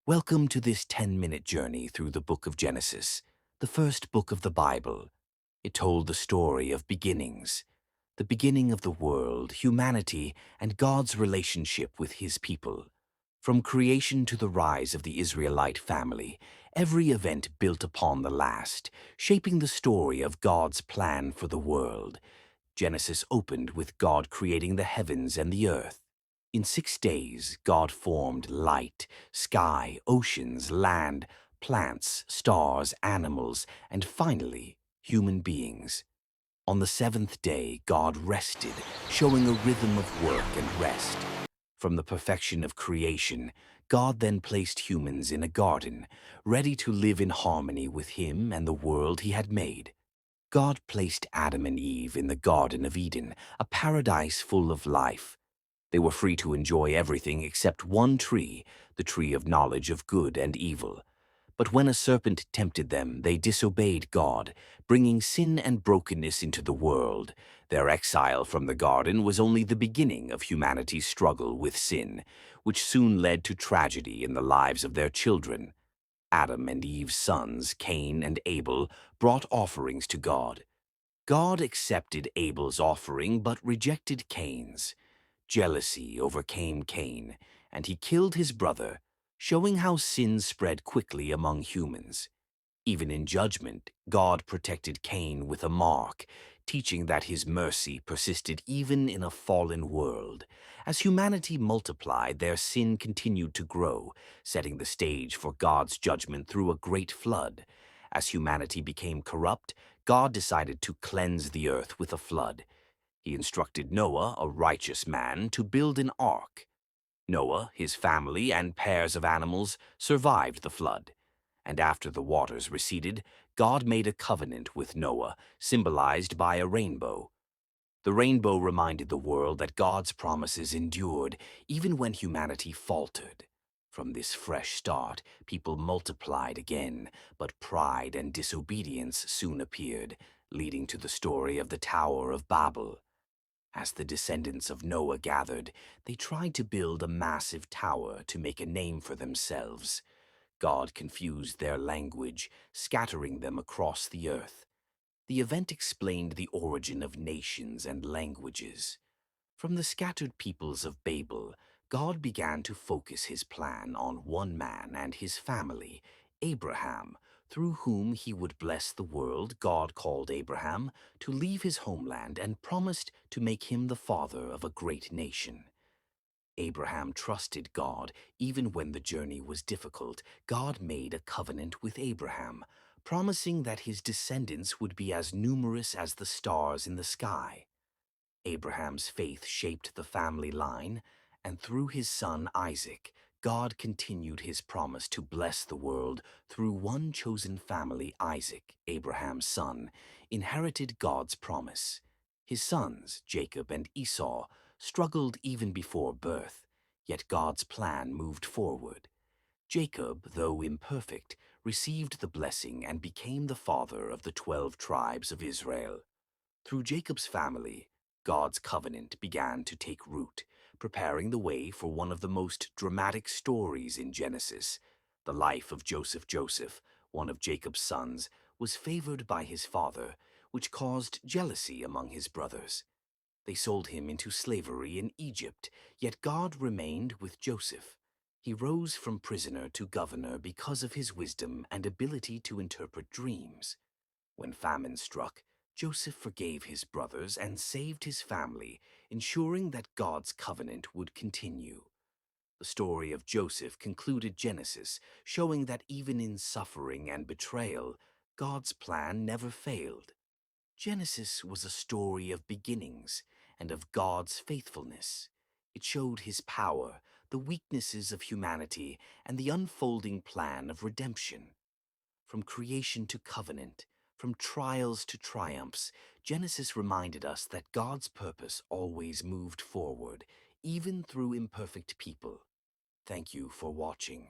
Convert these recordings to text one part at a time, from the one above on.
Welcome to this 10-minute journey through the book of Genesis, the first book of the Bible. It told the story of beginnings, the beginning of the world, humanity, and God's relationship with his people. From creation to the rise of the Israelite family, every event built upon the last, shaping the story of God's plan for the world. Genesis opened with God creating the heavens and the earth. In 6 days, God formed light, sky, oceans, land, plants, stars, animals, and finally, human beings. On the seventh day, God rested, showing a rhythm of work and rest. From the perfection of creation, God then placed humans in a garden, ready to live in harmony with Him and the world He had made. God placed Adam and Eve in the Garden of Eden, a paradise full of life. They were free to enjoy everything except one tree, the tree of knowledge of good and evil. But when a serpent tempted them, they disobeyed God, bringing sin and brokenness into the world. Their exile from the garden was only the beginning of humanity's struggle with sin, which soon led to tragedy in the lives of their children. Adam and Eve's sons, Cain and Abel, brought offerings to God. God accepted Abel's offering but rejected Cain's. Jealousy overcame Cain, and he killed his brother, showing how sin spread quickly among humans. Even in judgment, God protected Cain with a mark, teaching that his mercy persisted even in a fallen world. As humanity multiplied, their sin continued to grow, setting the stage for God's judgment through a great flood. As humanity became corrupt, God decided to cleanse the earth with a flood. He instructed Noah, a righteous man, to build an ark. Noah, his family, and pairs of animals survived the flood. And after the waters receded, God made a covenant with Noah, symbolized by a rainbow. The rainbow reminded the world that God's promises endured, even when humanity faltered. From this fresh start, people multiplied again, but pride and disobedience soon appeared, leading to the story of the Tower of Babel. As the descendants of Noah gathered, they tried to build a massive tower to make a name for themselves. God confused their language, scattering them across the earth. The event explained the origin of nations and languages. From the scattered peoples of Babel, God began to focus his plan on one man and his family, Abraham, through whom he would bless the world. God called Abraham to leave his homeland and promised to make him the father of a great nation. Abraham trusted God even when the journey was difficult. God made a covenant with Abraham, promising that his descendants would be as numerous as the stars in the sky. Abraham's faith shaped the family line, and through his son Isaac, God continued his promise to bless the world through one chosen family. Isaac, Abraham's son, inherited God's promise. His sons, Jacob and Esau, struggled even before birth, yet God's plan moved forward. Jacob, though imperfect, received the blessing and became the father of the 12 tribes of Israel. Through Jacob's family, God's covenant began to take root, preparing the way for one of the most dramatic stories in Genesis. The life of Joseph, one of Jacob's sons, was favored by his father, which caused jealousy among his brothers. They sold him into slavery in Egypt, yet God remained with Joseph. He rose from prisoner to governor because of his wisdom and ability to interpret dreams. When famine struck, Joseph forgave his brothers and saved his family, ensuring that God's covenant would continue. The story of Joseph concluded Genesis, showing that even in suffering and betrayal, God's plan never failed. Genesis was a story of beginnings and of God's faithfulness. It showed his power, the weaknesses of humanity, and the unfolding plan of redemption. From creation to covenant, from trials to triumphs, Genesis reminded us that God's purpose always moved forward, even through imperfect people. Thank you for watching.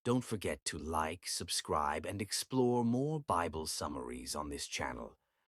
Don't forget to like, subscribe, and explore more Bible summaries on this channel.